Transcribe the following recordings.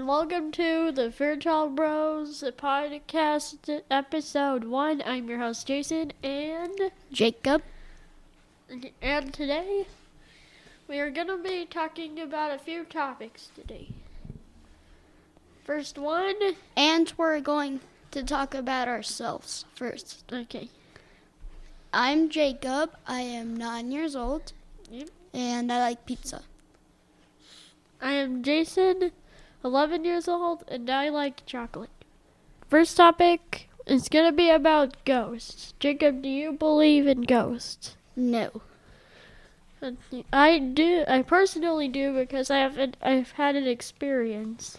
welcome to the Fairchild Bros podcast episode 1. I'm your host Jason and Jacob. And today we are going to be talking about a few topics today. First one. And we're going to talk about ourselves first. Okay. I'm Jacob. I am 9 years old. Yep. And I like pizza. I am Jason, 11 years old, and I like chocolate. First topic is going to be about ghosts. Jacob, do you believe in ghosts? No. I do. I personally do because I've had an experience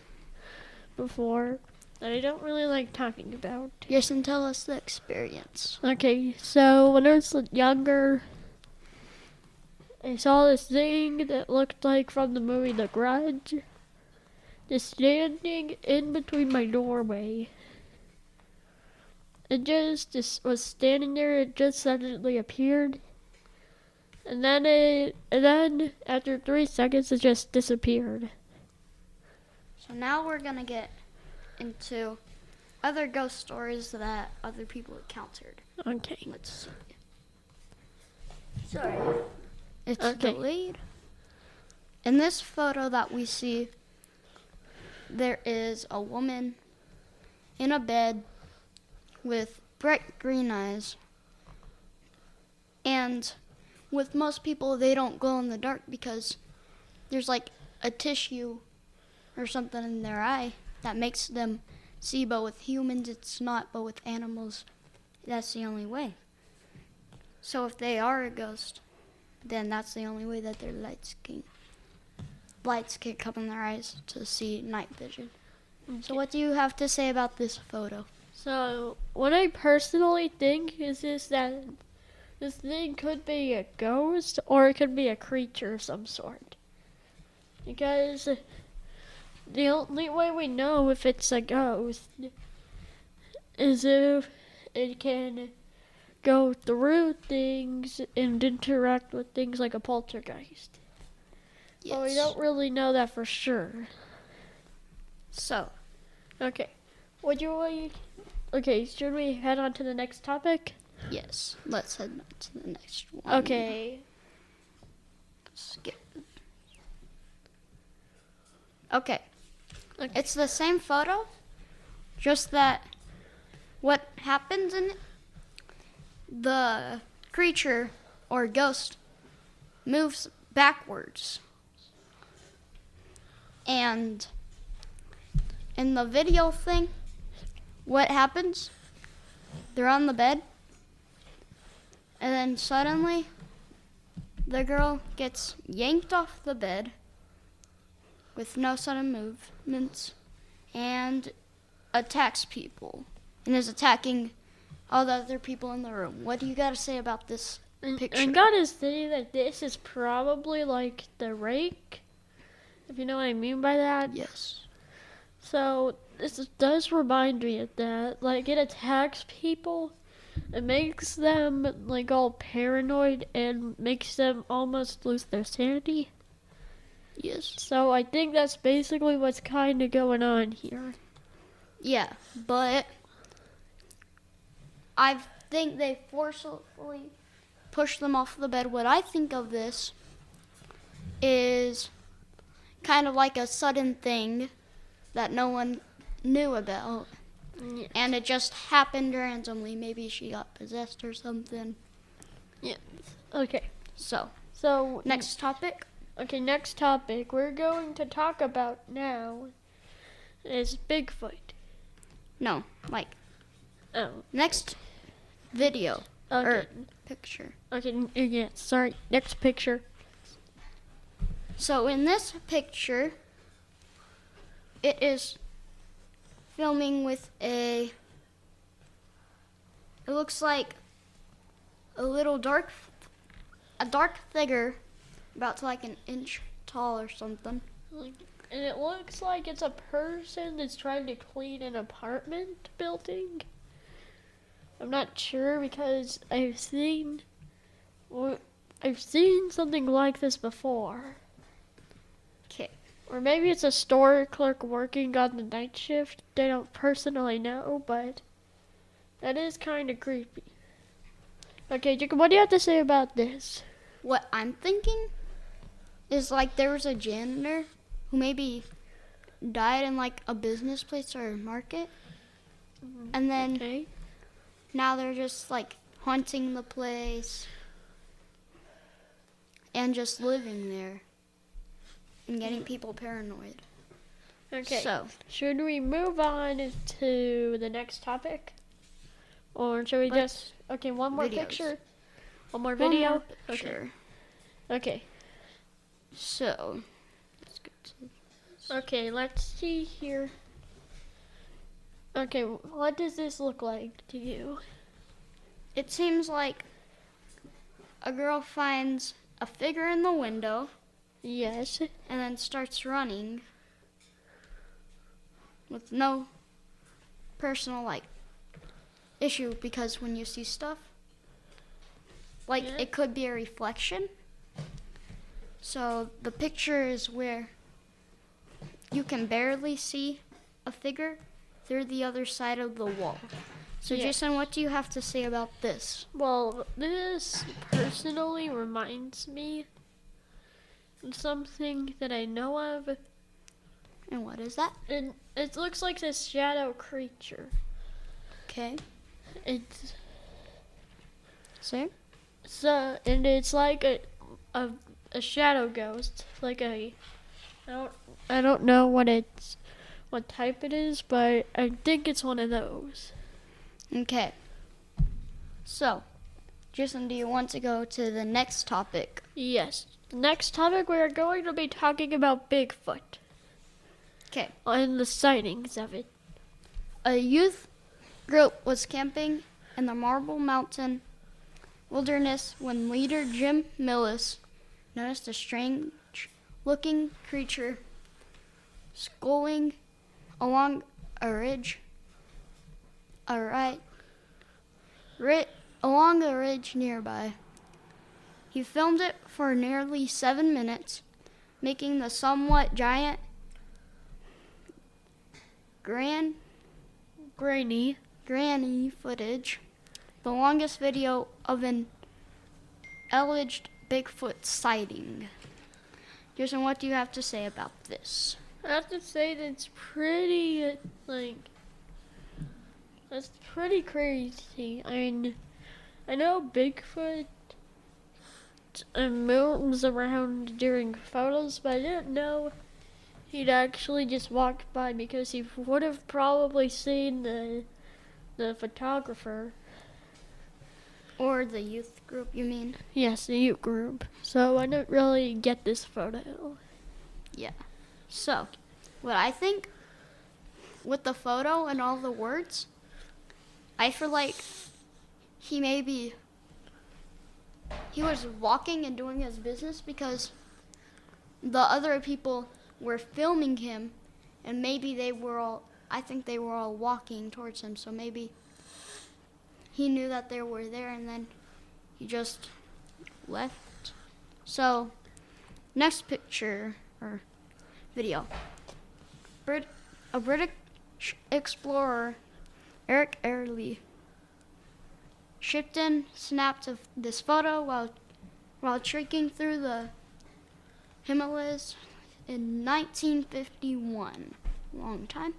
before that I don't really like talking about. Yes, and tell us the experience. Okay, so when I was younger, I saw this thing that looked like from the movie The Grudge, just standing in between my doorway. It just was standing there. It just suddenly appeared, and then after 3 seconds, it just disappeared. So now we're gonna get into other ghost stories that other people encountered. Okay. Let's see. Sorry. It's Okay. delayed. In this photo that we see, there is a woman in a bed with bright green eyes. And with most people, they don't glow in the dark because there's like a tissue or something in their eye that makes them see, but with humans it's not, but with animals that's the only way. So if they are a ghost, then that's the only way that their lights can come in their eyes to see night vision. Okay. So what do you have to say about this photo? So what I personally think is that this thing could be a ghost or it could be a creature of some sort. Because the only way we know if it's a ghost is if it can go through things and interact with things like a poltergeist. Yes. But we don't really know that for sure. So, Okay. Okay, should we head on to the next topic? yes, let's head on to the next one. Okay. Skip. Okay. Okay. It's the same photo, just that what happens in it, the creature or ghost moves backwards. And in the video thing, what happens? They're on the bed, and then suddenly the girl gets yanked off the bed with no sudden movements and attacks people and is attacking all the other people in the room. What do you got to say about this picture? I gotta say that this is probably like the rake, if you know what I mean by that. Yes. So does remind me of that. Like, it attacks people. It makes them like all paranoid and makes them almost lose their sanity. Yes. So I think that's basically what's kind of going on here. Yeah, but I think they forcefully push them off the bed. What I think of this is kind of like a sudden thing that no one knew about. Yeah. And it just happened randomly. Maybe she got possessed or something. Yeah. Okay. So, Next topic we're going to talk about now is Bigfoot. No, like, Oh. next video Okay. or picture. Okay. Yeah. Sorry. Next picture. So in this picture, it is filming with it looks like a little dark figure, about to like an inch tall or something. And it looks like it's a person that's trying to clean an apartment building. I'm not sure because I've seen something like this before. Okay. Or maybe it's a store clerk working on the night shift. They don't personally know, but that is kind of creepy. Okay, Jacob, what do you have to say about this? What I'm thinking is like there was a janitor who maybe died in like a business place or a market, and then Okay. now they're just like haunting the place and just living there and getting people paranoid. Okay. So, Should we move on to the next topic? Or should we Let's- just... Okay, one more videos. picture. One more one video. more picture. Okay. So, let's go to Okay, let's see here. Okay, what does this look like to you? It seems like a girl finds a figure in the window Yes. and then starts running with no personal like issue, because when you see stuff like Yeah. it could be a reflection. So the picture is where you can barely see a figure through the other side of the wall. So Yeah. Jason, what do you have to say about this? Well, this personally reminds me of something that I know of. And what is that? And it looks like this shadow creature. Okay. It's Sir? and it's like a shadow ghost, like I don't know what type it is, but I think it's one of those. Okay. So, Jason, do you want to go to the next topic? Yes. Next topic, we are going to be talking about Bigfoot Okay. and the sightings of it. A youth group was camping in the Marble Mountain wilderness when leader Jim Millis noticed a strange-looking creature skulking along a ridge. Along a ridge nearby. He filmed it for nearly 7 minutes, making the somewhat giant Grainy. granny footage the longest video of an alleged Bigfoot sighting. Jason, what do you have to say about this? I have to say that's pretty, that's pretty crazy. I mean, I know Bigfoot moves around during photos, but I didn't know he'd actually just walk by, because he would have probably seen the photographer. Or the youth group, you mean? Yes, the youth group. So I don't really get this photo. Yeah. So, what I think with the photo and all the words, I feel like he was walking and doing his business because the other people were filming him, and maybe I think they were all walking towards him, so maybe he knew that they were there and then he just left. So, next picture or video. A British explorer, Eric Airlie Shipton, snapped this photo while trekking through the Himalayas in 1951. Long time.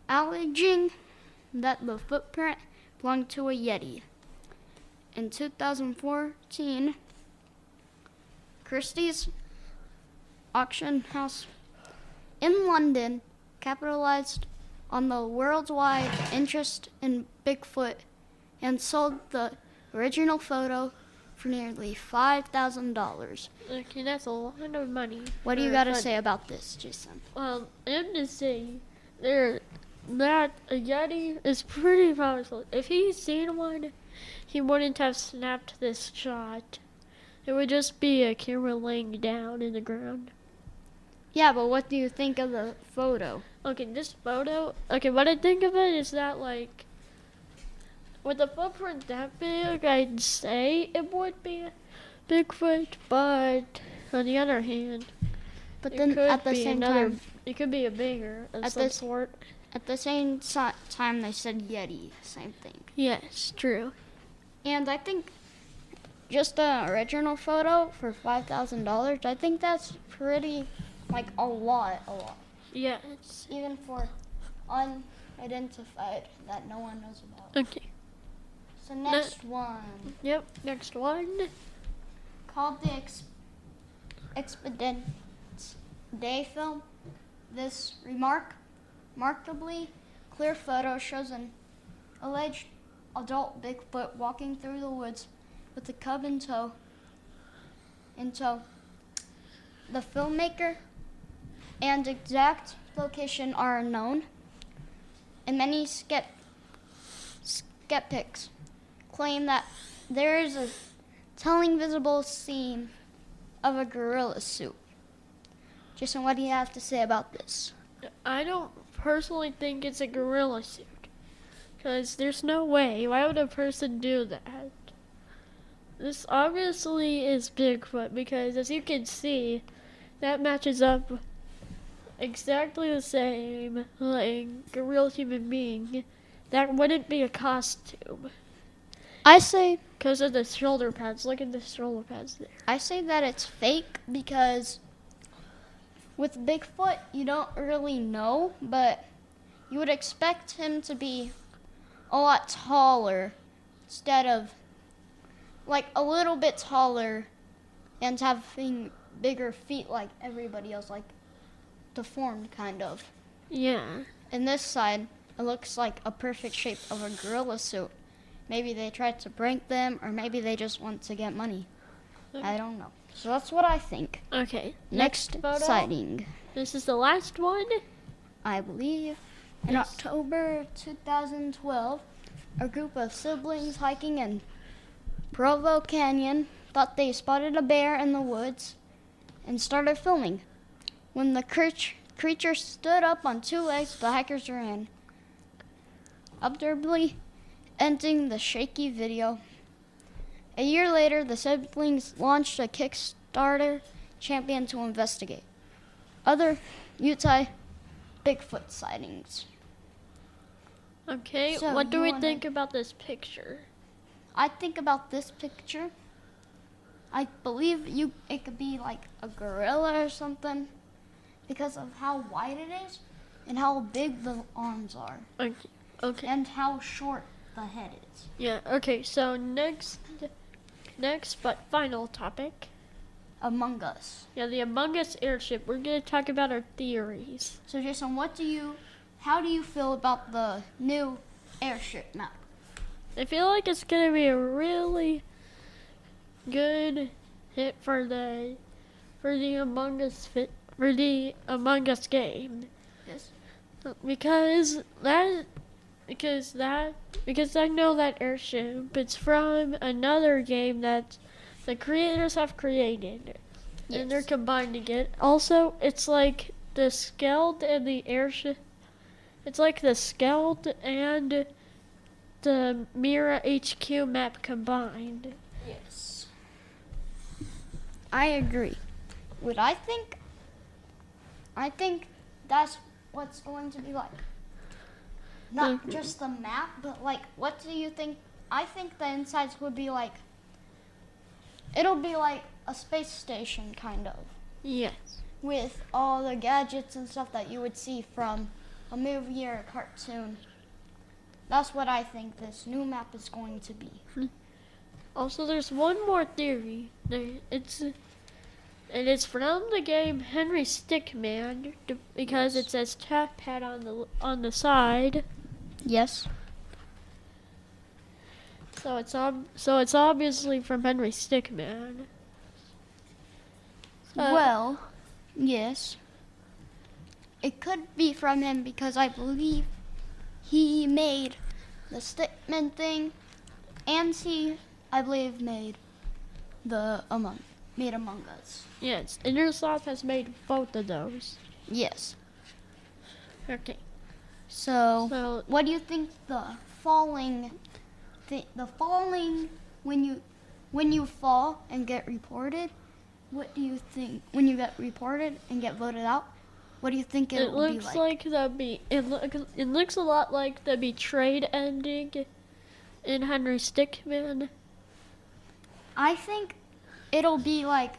Alleging that the footprint belonged to a Yeti. In 2014, Christie's auction house in London capitalized on the worldwide interest in Bigfoot and sold the original photo for nearly $5,000. Okay, that's a lot of money. What do you for got to fun. say about this, Jason? Well, I'm just saying that a Yeti is pretty powerful. If he'd seen one, he wouldn't have snapped this shot. It would just be a camera laying down in the ground. Yeah, but what do you think of the photo? Okay, this photo. Okay, what I think of it is that, like, with a footprint that big, I'd say it would be Bigfoot, but on the other hand, But It then could at the be same another. time, It could be a bigger of At some this- sort. time they said Yeti, same thing. Yes, true. And I think just the original photo for $5,000, I think that's pretty, like, a lot. Yes. Even for unidentified that no one knows about. Okay. So next one, Yep. Next one. called the Expedience Day film. This remarkably clear photo shows an alleged adult Bigfoot walking through the woods with a cub in tow. The filmmaker and exact location are unknown, and many skeptics claim that there is a telling visible scene of a gorilla suit. Jason, what do you have to say about this? I don't personally think it's a gorilla suit. Because there's no way. Why would a person do that? This obviously is Bigfoot because, as you can see, that matches up exactly the same like a real human being. That wouldn't be a costume. I say Because of the shoulder pads. Look at the shoulder pads there. that it's fake because with Bigfoot, you don't really know, but you would expect him to be a lot taller instead of like a little bit taller and having bigger feet like everybody else, like deformed kind of. Yeah. And this side, it looks like a perfect shape of a gorilla suit. Maybe they tried to prank them, or maybe they just want to get money. I don't know. So that's what I think. Okay. Next photo. sighting, This is the last one. I believe. In Yes. October 2012, a group of siblings hiking in Provo Canyon thought they spotted a bear in the woods and started filming. When the creature stood up on two legs, the hikers ran, abruptly ending the shaky video. A year later, the siblings launched a Kickstarter campaign to investigate other Utah Bigfoot sightings. Okay. So, What do you we wanna- think about this picture? I think about this picture. I believe it could be like a gorilla or something because of how wide it is and how big the arms are Okay. Okay. and how short the head is. Yeah. Okay. So next but final topic. Among Us. Yeah, the Among Us airship. We're gonna talk about our theories. So Jason, how do you feel about the new airship map? I feel like it's gonna be a really good hit for the Among Us game. Yes. Because I know that airship. It's from another game that the creators have created, and they're Yes. combining it. Also, it's like the Skeld and the airship. It's like the Skeld and the Mira HQ map combined. Yes. I agree. What I think that's what's going to be like. Not just the map, but like, what do you think? I think the insides would be like, it'll be like a space station kind of, Yes. with all the gadgets and stuff that you would see from a movie or a cartoon. That's what I think this new map is going to be. Also, there's one more theory. It's from the game Henry Stickman because Yes. it says tap pad on the side. Yes. So it's obviously from Henry Stickman. Well, yes. It could be from him because I believe he made the Stickman thing, and I believe, made Among Us. Yes, Intersoft has made both of those. Yes. Okay. So, what do you think the falling when you fall and get reported, What do you think when you get reported and get voted out? What do you think it will be looks like? it looks a lot like the betrayed ending in Henry Stickmin. I think it'll be like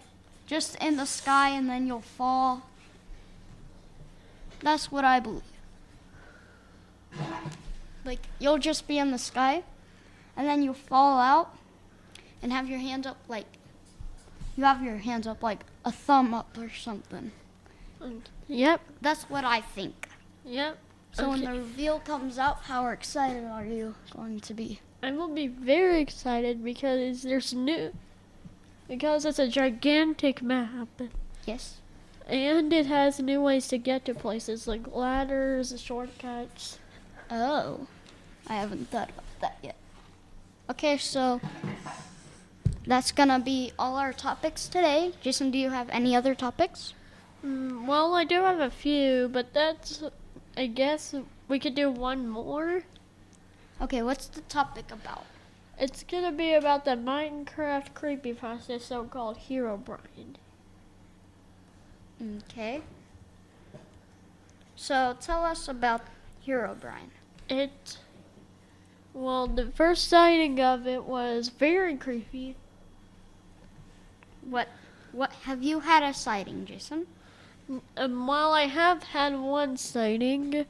just in the sky and then you'll fall. That's what I believe. Like you'll just be in the sky and then you fall out and have your hands up like a thumb up or something. Yep. That's what I think. Yep. So when the reveal comes out, how excited are you going to be? I will be very excited because because it's a gigantic map. Yes. And it has new ways to get to places like ladders, shortcuts. Oh, I haven't thought about that yet. Okay, so that's gonna be all our topics today. Jason, do you have any other topics? Well, I do have a few, but I guess we could do one more. Okay, what's the topic about? It's gonna be about the Minecraft creepypasta, so-called Herobrine. Okay. So tell us about Herobrine. Well, the first sighting of it was very creepy. What have you had a sighting, Jason? While I have had one sighting,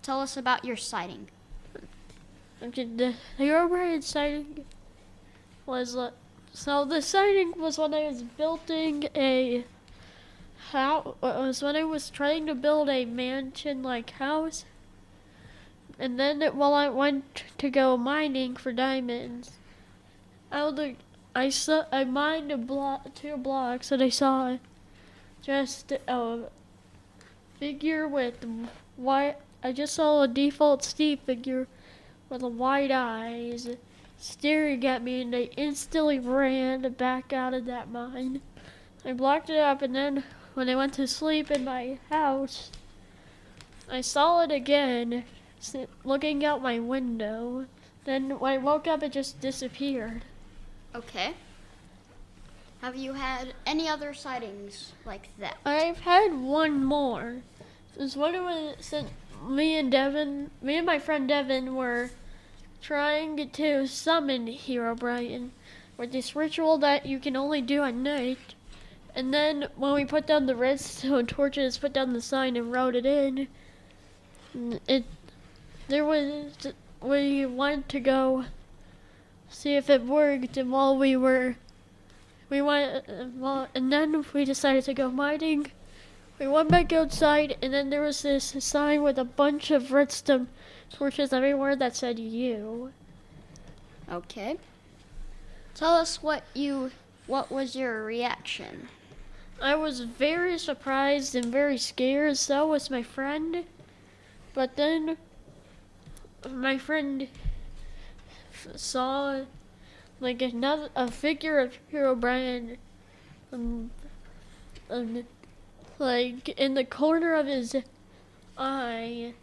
Tell us about your sighting. okay, the Herobrine sighting was so the sighting was when I was building a house. Was when I was trying to build a mansion-like house, and then while I went to go mining for diamonds, I mined two blocks, and I saw just a figure with white. I just saw a default Steve figure with white eyes staring at me, and I instantly ran back out of that mine. I blocked it up, and then when I went to sleep in my house, I saw it again, looking out my window. Then when I woke up, it just disappeared. Okay. Have you had any other sightings like that? I've had one more. Since me and my friend Devin were trying to summon Herobrine with this ritual that you can only do at night. And then when we put down the redstone torches, put down the sign and wrote it in, we wanted to go see if it worked, and and then we decided to go mining. We went back outside, and then there was this sign with a bunch of redstone torches everywhere that said "you." Okay. Tell us what was your reaction? I was very surprised and very scared. So was my friend. But then my friend saw like a figure of Herobrine, like in the corner of his eye,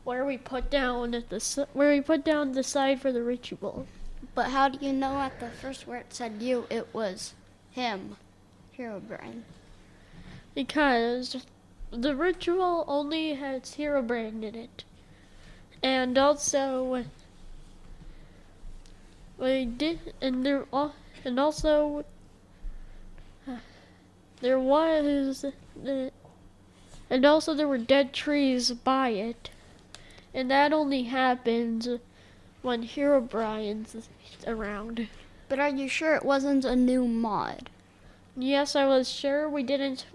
where we put down the side for the ritual. But how do you know at the first where it said you, it was him, Herobrine? Because the ritual only has Herobrine in it. And also, we did, and there also there was, and also there were dead trees by it, and that only happens when Herobrine's around. But are you sure it wasn't a new mod? Yes, I was sure. We didn't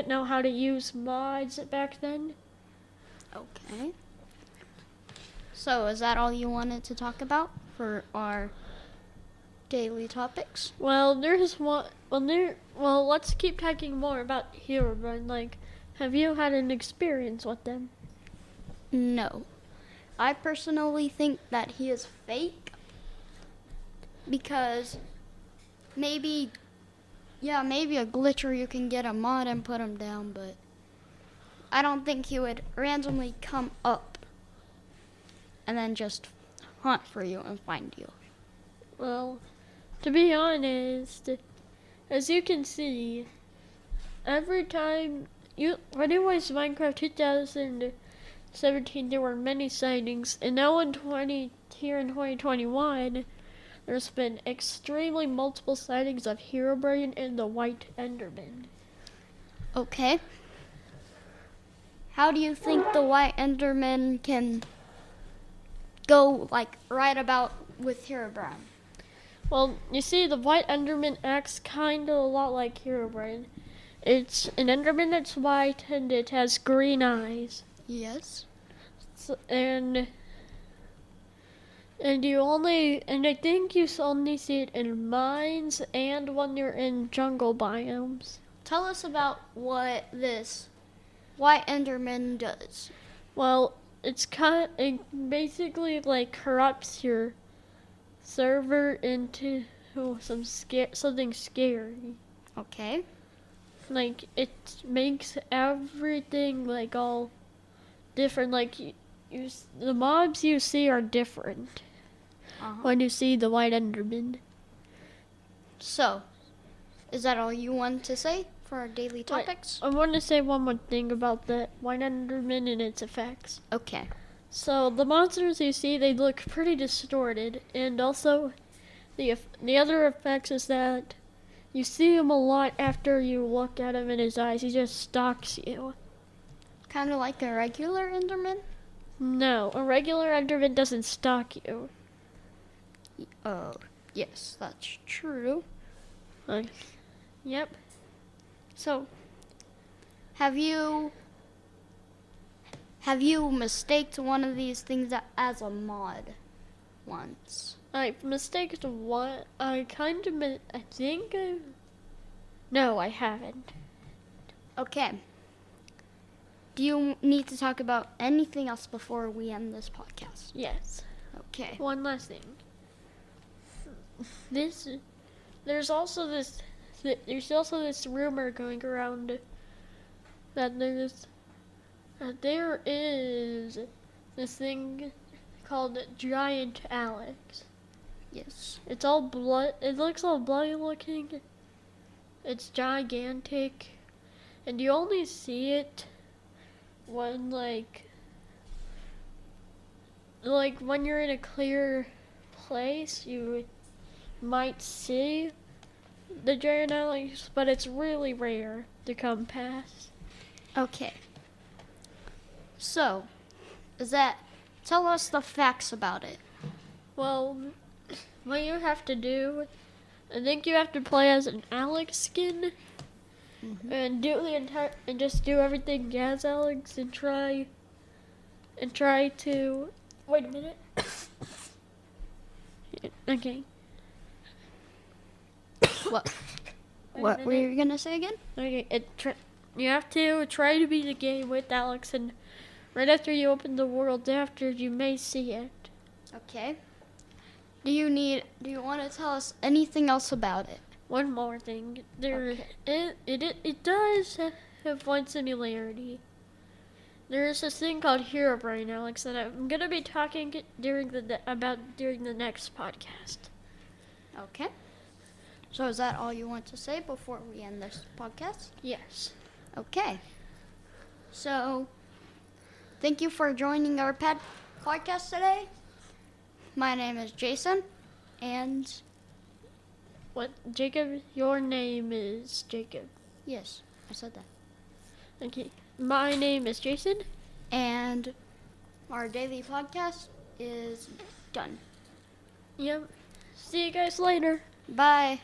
know how to use mods back then. Okay. So is that all you wanted to talk about for our daily topics? Well, there's one. Well, let's keep talking more about Herobrine. Like, have you had an experience with them? No. I personally think that he is fake because maybe a glitcher you can get a mod and put him down, but I don't think he would randomly come up and then just hunt for you and find you. Well, to be honest, as you can see, every time when it was Minecraft 2017, there were many sightings, and now here in 2021, there's been extremely multiple sightings of Herobrine and the White Enderman. Okay. How do you think the White Enderman can go right about with Herobrine? Well, you see, the White Enderman acts kind of a lot like Herobrine. It's an Enderman that's white and it has green eyes. Yes. So, and I think you only see it in mines and when you're in jungle biomes. Tell us about what this White Enderman does. Well, it basically corrupts your server into something scary. Okay. It makes everything all different. The mobs you see are different when you see the White Enderman. So, is that all you want to say for our daily topics? I want to say one more thing about the White Enderman and its effects. Okay. So the monsters you see, they look pretty distorted, and also the other effects is that you see him a lot after you look at him in his eyes. He just stalks you. Kind of like a regular Enderman? No, a regular Enderman doesn't stalk you. Oh, yes, that's true. Yep. So, have you mistaked one of these things as a mod once? I mistaked what? No, I haven't. Okay. Do you need to talk about anything else before we end this podcast? Yes. Okay. One last thing. There's also this rumor going around that there is this thing called Giant Alex. Yes. It's all blood. It looks all bloody looking. It's gigantic, and you only see it when when you're in a clear place. You might see the giant Alex, but it's really rare to come past. Okay. So, tell us the facts about it. Well, what you have to do, I think you have to play as an Alex skin, and just do everything as Alex, and try to wait a minute. Okay. What were you gonna say again? Okay, you have to try to beat the game with Alex, and right after you open the world after, you may see it. Okay. Do you want to tell us anything else about it? One more thing. It does have one similarity. There's this thing called Herobrine, Alex, that I'm gonna be talking during the next podcast. Okay. So is that all you want to say before we end this podcast? Yes. Okay. So, thank you for joining our podcast today. My name is Jason, and... What, Jacob? Your name is Jacob. Yes, I said that. Okay. My name is Jason. And our daily podcast is done. Yep. See you guys later. Bye.